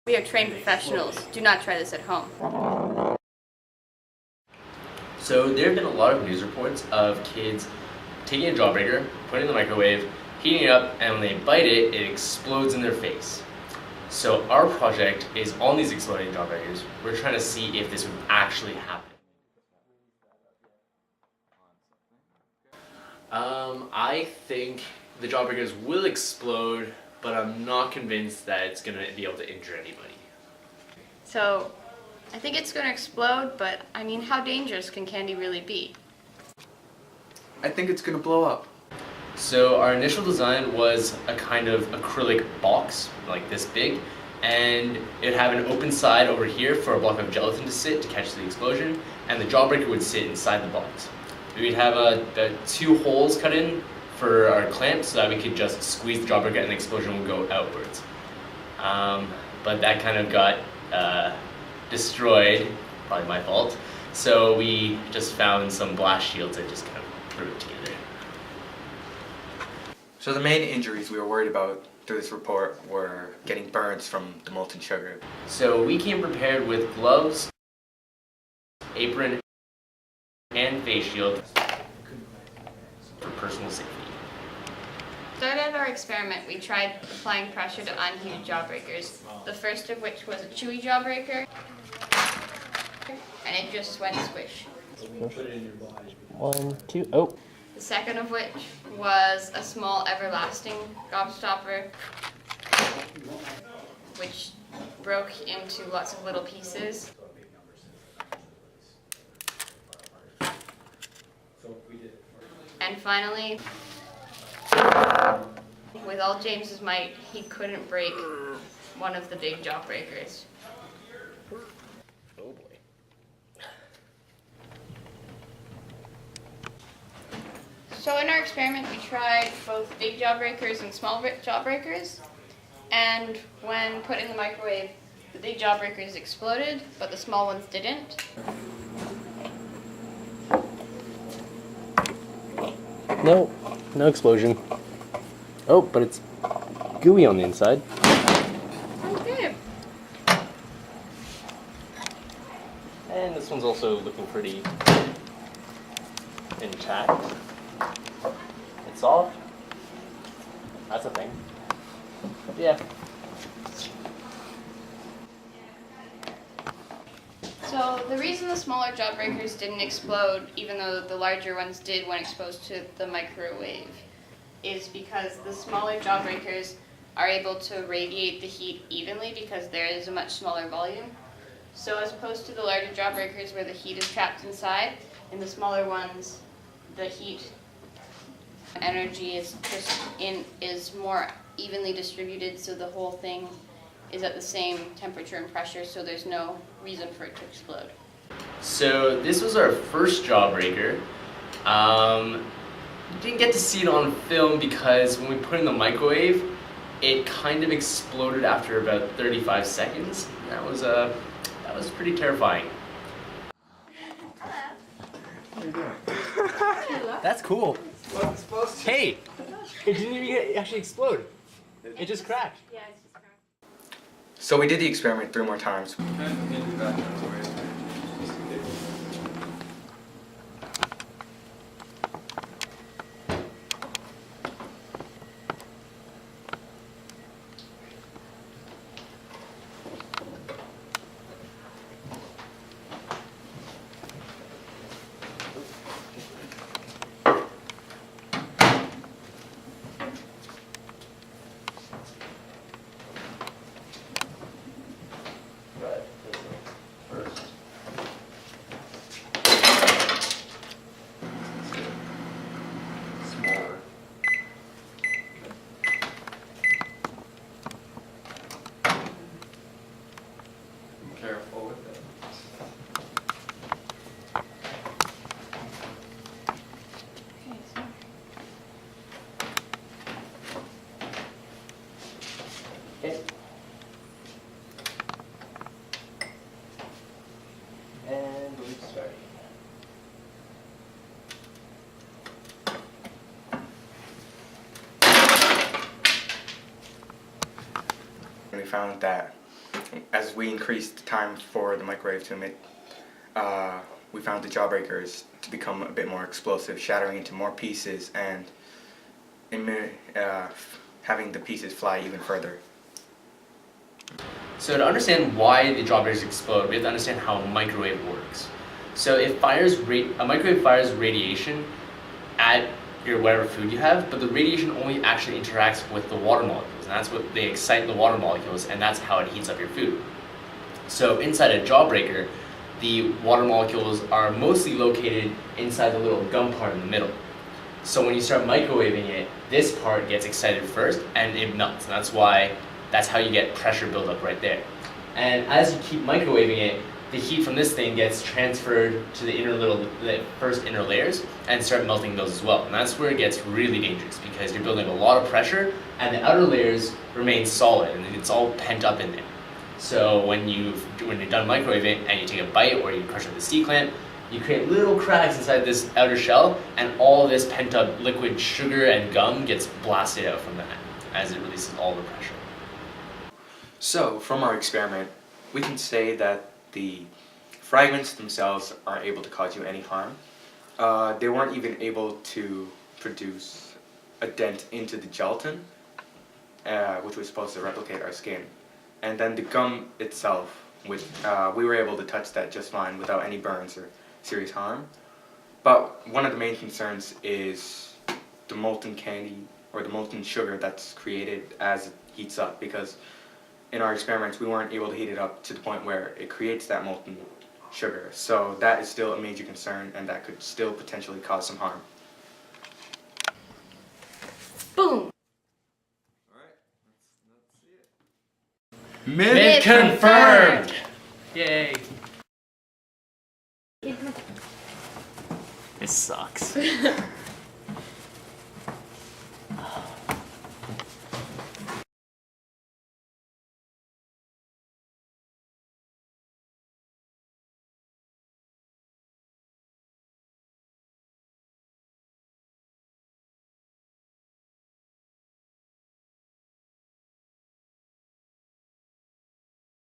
We are trained professionals. Do not try this at home. So there have been a lot of news reports of kids taking a Jawbreaker, putting it in the microwave, heating it up, and when they bite it, it explodes in their face. So our project is on these exploding Jawbreakers. We're trying to see if this would actually happen. I think the Jawbreakers will explode, but I'm not convinced that it's going to be able to injure anybody. So, I think it's going to explode, but I mean, how dangerous can candy really be? I think it's going to blow up. So our initial design was a kind of acrylic box, like this big, and it would have an open side over here for a block of gelatin to sit to catch the explosion, and the Jawbreaker would sit inside the box. We'd have the 2 holes cut in for our clamps so that we could just squeeze the Jawbreaker and the explosion would go outwards. But that kind of got destroyed, probably my fault, so we just found some blast shields and just kind of put it together. So the main injuries we were worried about through this report were getting burns from the molten sugar. So we came prepared with gloves, apron, and face shield for personal safety. To start out our experiment, we tried applying pressure to unheated Jawbreakers. The first of which was a chewy Jawbreaker, and it just went squish. One, two, oh. The second of which was a small everlasting gobstopper, which broke into lots of little pieces. And finally, with all James's might, he couldn't break one of the big Jawbreakers. Oh boy. So in our experiment, we tried both big Jawbreakers and small Jawbreakers, and when put in the microwave, the big Jawbreakers exploded, but the small ones didn't. No, no explosion. Oh, but it's gooey on the inside. Okay. And this one's also looking pretty intact. It's soft. That's a thing. Yeah. So the reason the smaller Jawbreakers didn't explode, even though the larger ones did when exposed to the microwave, is because the smaller Jawbreakers are able to radiate the heat evenly because there is a much smaller volume. So as opposed to the larger Jawbreakers where the heat is trapped inside, in the smaller ones, the heat energy is more evenly distributed, so the whole thing is at the same temperature and pressure, so there's no reason for it to explode. So this was our first Jawbreaker. Didn't get to see it on film because when we put it in the microwave, it kind of exploded after about 35 seconds. That was pretty terrifying. That's cool. Hey, it didn't even actually explode. It just cracked. Yeah, it's just cracked. So we did the experiment 3 more times. Careful with it. Okay. And we're starting. We found that as we increased the time for the microwave to emit, we found the Jawbreakers to become a bit more explosive, shattering into more pieces and having the pieces fly even further. So to understand why the Jawbreakers explode, we have to understand how a microwave works. So a microwave fires radiation at your whatever food you have, but the radiation only actually interacts with the water molecules, and that's what they excite the water molecules, and that's how it heats up your food. So inside a Jawbreaker, the water molecules are mostly located inside the little gum part in the middle. So when you start microwaving it, this part gets excited first and it melts, and that's how you get pressure buildup right there. And as you keep microwaving it, the heat from this thing gets transferred to the first inner layers and start melting those as well. And that's where it gets really dangerous, because you're building a lot of pressure and the outer layers remain solid and it's all pent up in there. So when you're done microwaving and you take a bite or you crush up the C-clamp, you create little cracks inside this outer shell, and all this pent up liquid sugar and gum gets blasted out from that as it releases all the pressure. So, from our experiment, we can say that the fragments themselves aren't able to cause you any harm. They weren't even able to produce a dent into the gelatin, which was supposed to replicate our skin. And then the gum itself, we were able to touch that just fine without any burns or serious harm. But one of the main concerns is the molten candy or the molten sugar that's created as it heats up, because in our experiments we weren't able to heat it up to the point where it creates that molten sugar. So that is still a major concern, and that could still potentially cause some harm. Boom! Myth confirmed! Yay! This sucks.